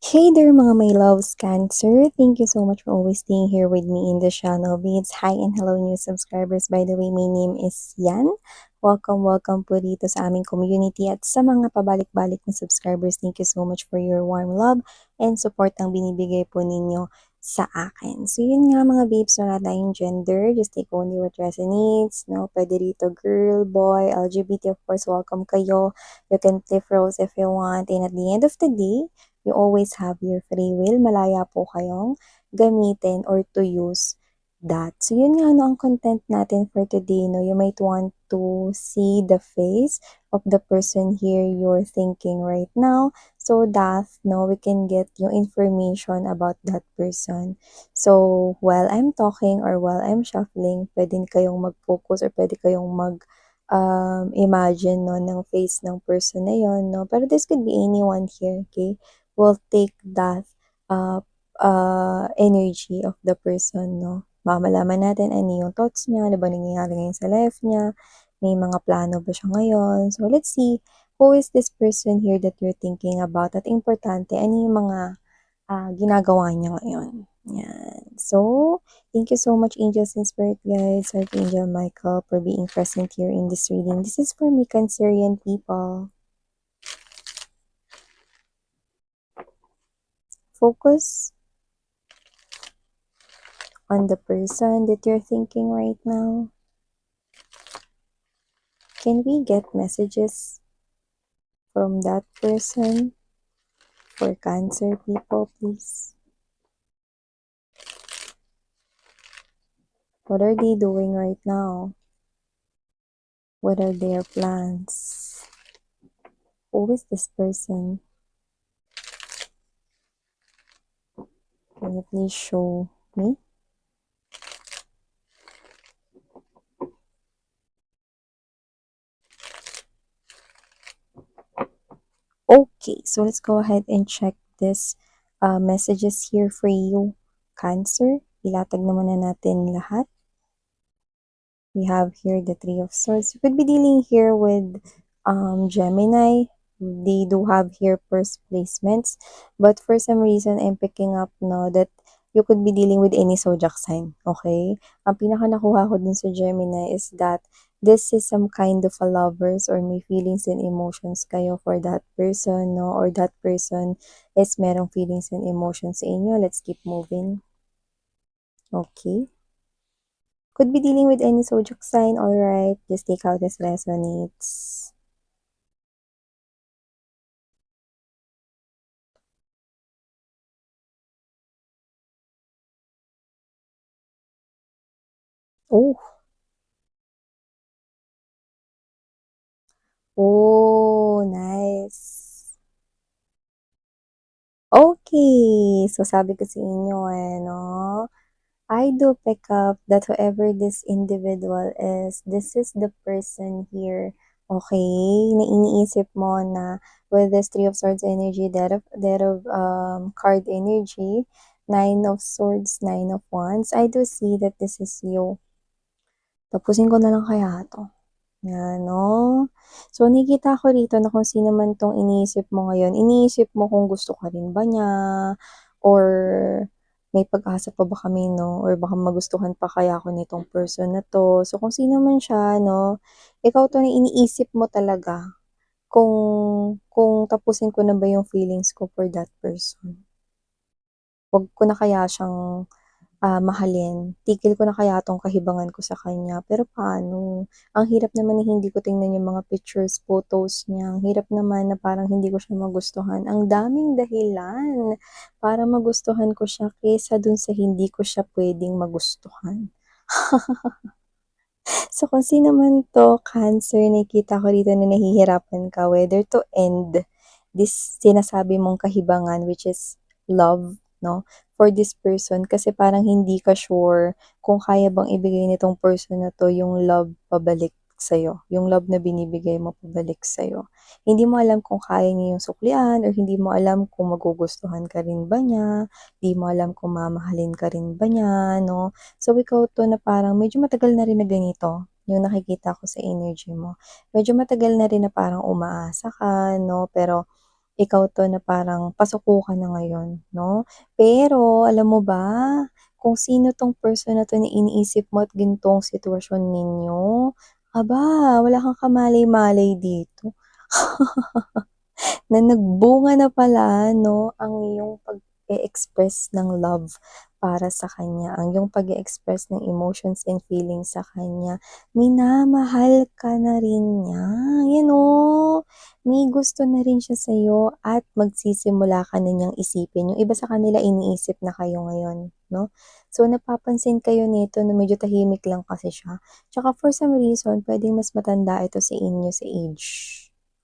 Hey there mga my loves Cancer. Thank you so much for always staying here with me in the channel Beats. Hi and hello new subscribers. By the way, my name is Yan. Welcome po dito sa aming community at sa mga pabalik-balik na subscribers. Thank you so much for your warm love and support ang binibigay po ninyo sa akin. So yun nga mga babes, wala tayong gender. Just take only what resonates. No? Pwede dito girl, boy, LGBT of course, welcome kayo. You can flip roles if you want. And at the end of the day, you always have your free will. Malaya po kayong gamitin or to use that. So, yun nga, no, ang content natin for today, no, you might want to see the face of the person here you're thinking right now so that, no, we can get yung information about that person. So, while I'm talking or while I'm shuffling, pwede kayong mag-focus or pwede kayong imagine, no, ng face ng person na yon, no? Pero this could be anyone here, okay? Will take that uh, energy of the person, no? Mamalaman natin ano yung thoughts niya, ano ba nangyayari ngayon sa life niya, may mga plano ba siya ngayon. So, let's see, who is this person here that you're thinking about? At importante, ano yung mga ginagawa niya ngayon. Yan. So, thank you so much, Angels and Spirit Guides, Archangel Michael, for being present here in this reading. This is for me, Cancerian people. Focus on the person that you're thinking right now. Can we get messages from that person for Cancer people, please? What are they doing right now? What are their plans? Who is this person? Can you please show me? Okay, so let's go ahead and check this messages here for you, Cancer. Ilatag naman na natin lahat. We have here the Three of Swords. You could be dealing here with Gemini. They do have here first placements. But for some reason, I'm picking up no that you could be dealing with any zodiac sign. Okay? Ang pinaka nakuha ko dun sa Gemini is that this is some kind of a lovers or may feelings and emotions kayo for that person, no? Or that person is merong feelings and emotions sa inyo. Let's keep moving. Okay. Could be dealing with any zodiac sign, alright? Just take out this resonates. Oh. Oh, nice. Okay. So, sabi ko sa inyo no? I do pick up that whoever this individual is, this is the person here, okay, na iniisip mo na with this Three of Swords energy, that of card energy, Nine of Swords, Nine of Wands, I do see that this is you. Tapusin ko na lang kaya to. Yan, no? So, nakikita ko rito na kung sino man tong iniisip mo ngayon, iniisip mo kung gusto ka rin ba niya, or may pag-asa pa ba kami, no? Or baka magustuhan pa kaya ako nitong person na to. So, kung sino man siya, no? Ikaw to na iniisip mo talaga kung tapusin ko na ba yung feelings ko for that person. Wag ko na kaya siyang mahalin. Tigil ko na kaya 'tong kahibangan ko sa kanya. Pero paano? Ang hirap naman na hindi ko tingnan yung mga pictures, photos niya. Ang hirap naman na parang hindi ko siya magustuhan. Ang daming dahilan para magustuhan ko siya kaysa dun sa hindi ko siya pwedeng magustuhan. So, kung sino man 'to, Cancer, nakikita ko dito na nahihirapan ka whether to end this sinasabi mong kahibangan, which is love, no, for this person kasi parang hindi ka sure kung kaya bang ibigay nitong person na 'to yung love pabalik sa'yo, yung love na binibigay mo pabalik sa'yo. Hindi mo alam kung kaya niya yung suklian or hindi mo alam kung magugustuhan ka rin ba niya, hindi mo alam kung mamahalin ka rin ba niya, no? So, ikaw 'to na parang medyo matagal na rin na ganito, yung nakikita ko sa energy mo. Medyo matagal na rin na parang umaasa ka, no? Pero ikaw 'to na parang pasuko ka na ngayon 'no. Pero alam mo ba, kung sino 'tong person na 'to na iniisip mo at ganito ang sitwasyon ninyo, aba, wala kang kamalay-malay dito. Na nagbunga na pala 'no, ang iyong pag-e-express ng love para sa kanya, ang iyong pag-e-express ng emotions and feelings sa kanya. Minamahal ka na rin niya, 'yan oh. May gusto na rin siya sa'yo at magsisimula ka na niyang isipin. Yung iba sa kanila iniisip na kayo ngayon 'no. So, napapansin kayo nito na medyo tahimik lang kasi siya. Tsaka for some reason puwedeng mas matanda ito sa inyo sa age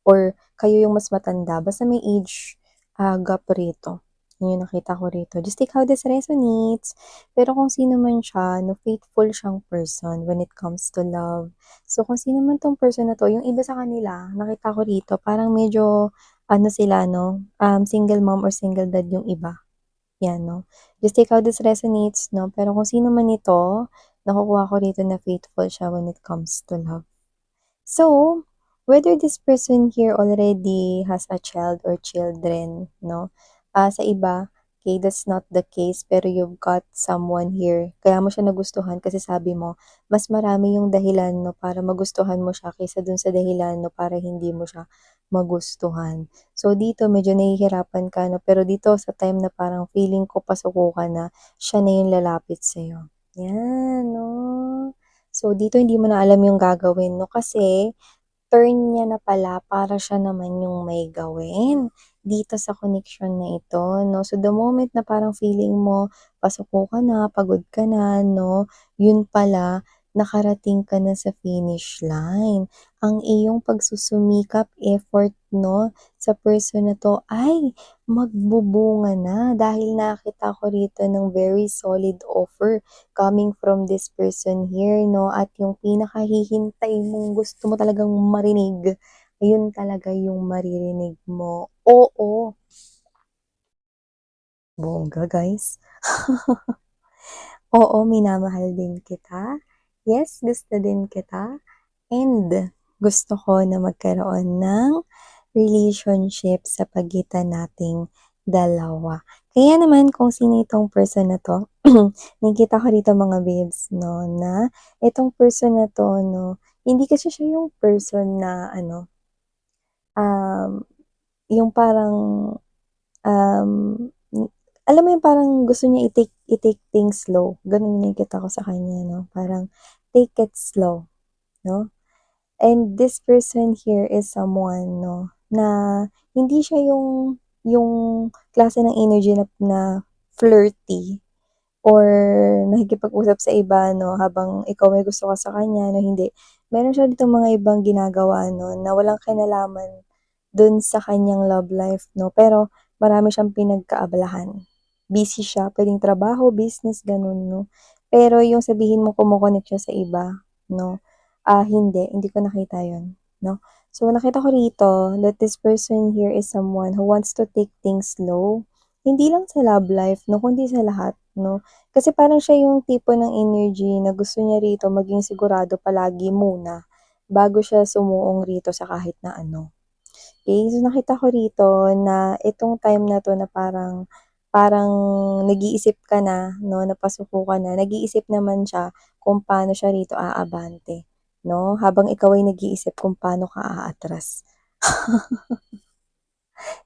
or kayo yung mas matanda, basta may age, gap rito. Yun yung nakita ko rito. Just take how this resonates. Pero kung sino man siya, no, faithful siyang person when it comes to love. So, kung sino man 'tong person na 'to, yung iba sa kanila, nakita ko rito, parang medyo, ano sila, no, single mom or single dad yung iba. Yan, no. Just take how this resonates, no. Pero kung sino man ito, nakukuha ko rito na faithful siya when it comes to love. So, whether this person here already has a child or children, no? Sa iba, okay, that's not the case, pero you've got someone here. Kaya mo siya nagustuhan kasi sabi mo, mas marami yung dahilan, no, para magustuhan mo siya kaysa dun sa dahilan, no, para hindi mo siya magustuhan. So, dito medyo nahihirapan ka, no, pero dito sa time na parang feeling ko pasuko ka na, siya na yung lalapit sa'yo. Yan, no? So, dito hindi mo na alam yung gagawin 'no, kasi turn niya na pala para siya naman yung may gawin dito sa connection na ito 'no. So, the moment na parang feeling mo pasuko ka na, pagod ka na 'no, yun pala nakarating ka na sa finish line. Ang iyong pagsusumikap, effort 'no, sa person na 'to ay magbubunga na dahil nakita ko rito ng very solid offer coming from this person here 'no, at yung pinakahihintay mong gusto mo talagang marinig, ayun talaga yung maririnig mo. Oo, bongga guys. Oo, minamahal din kita. Yes, gusto din kita. And gusto ko na magkaroon ng relationship sa pagitan nating dalawa. Kaya naman kung sino itong person na 'to, nakikita ko rito mga babes 'no, na itong person na 'to 'no, hindi kasi siya yung person na ano, um, yung parang, um, alam mo yung parang gusto niya i-take things slow, gano'n yung nakikita ko sa kanya 'no, parang take it slow 'no. And this person here is someone 'no, na hindi siya yung klase ng energy na flirty or nakikipag-usap sa iba 'no, habang ikaw may gusto ka sa kanya 'no, hindi. Meron siya ditong mga ibang ginagawa 'no, na walang kinalaman dun sa kanyang love life 'no, pero marami siyang pinagkaabalahan. Busy siya, puwedeng trabaho, business, gano'n 'no. Pero yung sabihin mo kumo-connect siya sa iba 'no, hindi ko nakita yun 'no. So, nakita ko rito that this person here is someone who wants to take things slow, hindi lang sa love life 'no, kundi sa lahat 'no. Kasi parang siya yung tipo ng energy na gusto niya rito maging sigurado palagi muna bago siya sumuong rito sa kahit na ano. Okay, so nakita ko rito na itong time na 'to na parang parang nag-iisip ka na 'no, napasuko ka na, nag-iisip naman siya kung paano siya rito aabante 'no, habang ikaw ay nag-iisip kung paano ka aatras.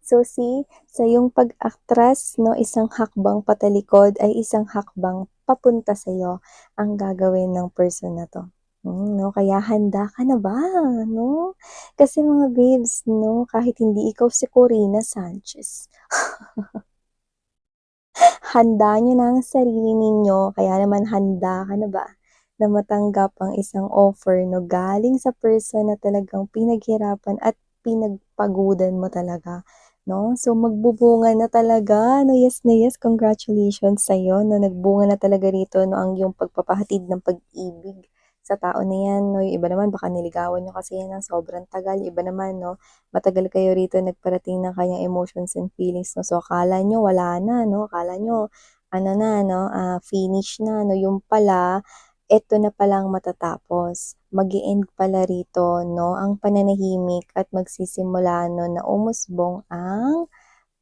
So see, sa iyong pag-atras 'no, isang hakbang patalikod ay isang hakbang papunta sa'yo ang gagawin ng person na 'to. 'No, kaya handa ka na ba 'no? Kasi mga babes 'no, kahit hindi ikaw si Corina Sanchez, handa niyo na ang sarili ninyo, kaya naman handa ka na ba na matanggap ang isang offer 'no, galing sa person na talagang pinaghirapan at pinagpagudan mo talaga 'no. So, magbubunga na talaga 'no, yes na yes, congratulations sa'yo 'no, nagbunga na talaga rito 'no, ang iyong pagpapahatid ng pag-ibig sa tao na 'yan 'no. Yung iba naman baka niligawan niyo kasi 'yan ng sobrang tagal, yung iba naman 'no, matagal kayo rito nagparating ng kanyang emotions and feelings 'no. So, akala niyo wala na 'no, akala niyo ano na 'no, finish na 'no, yung pala eto na palang matatapos. mag-e-end pala rito 'no, ang pananahimik at magsisimula 'no na umusbong ang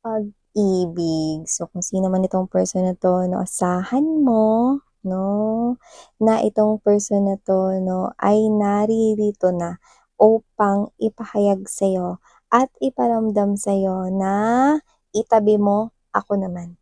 pag-ibig. So, kung sino man itong person na 'to 'no, asahan mo 'no, na itong person na 'to 'no, ay naririto na upang ipahayag sa'yo at iparamdam sa'yo na itabi mo, ako naman.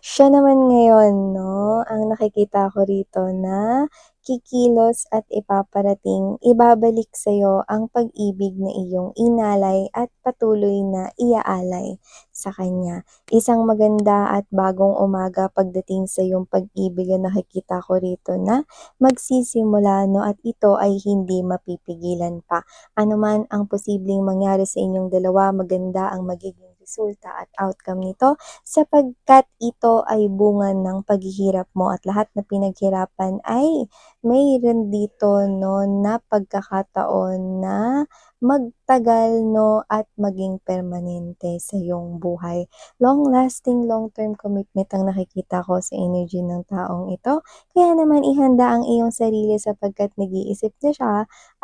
Siya naman ngayon 'no, ang nakikita ko rito na kikilos at ipaparating, ibabalik sa'yo ang pag-ibig na iyong inalay at patuloy na iaalay sa kanya. Isang maganda at bagong umaga pagdating sa iyong pag-ibig ang nakikita ko rito na magsisimula 'no, at ito ay hindi mapipigilan pa. Ano man ang posibleng mangyari sa inyong dalawa, maganda ang magiging resulta at outcome nito sapagkat ito ay bunga ng paghihirap mo at lahat na pinaghirapan ay mayroon dito 'no na pagkakataon na magtagal 'no at maging permanente sa iyong buhay. Long-lasting, long-term commitment ang nakikita ko sa energy ng taong ito, kaya naman ihanda ang iyong sarili sapagkat nag-iisip na siya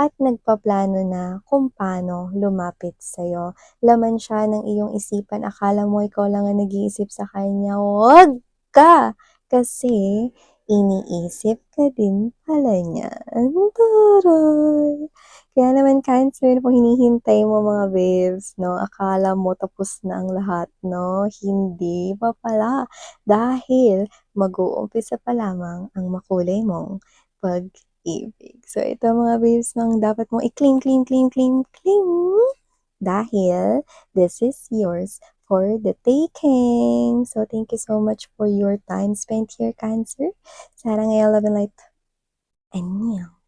at nagpaplano na kung paano lumapit sa'yo. Laman siya ng iyong isipan, akala mo ikaw lang ang nag-iisip sa kanya, wag ka! Kasi iniisip ka din pala niya. Taray! Kaya naman Cancer, ano pang hinihintay mo mga babes 'no? Akala mo tapos na ang lahat 'no? Hindi pa pala, dahil mag-uumpisa pa lamang ang makulay mong pag-ibig. So ito mga babes 'no, ang dapat mong i-claim, claim, claim, claim, claim dahil this is yours for the taking. So, thank you so much for your time spent here, Cancer. Sarang love and light. Annyeong.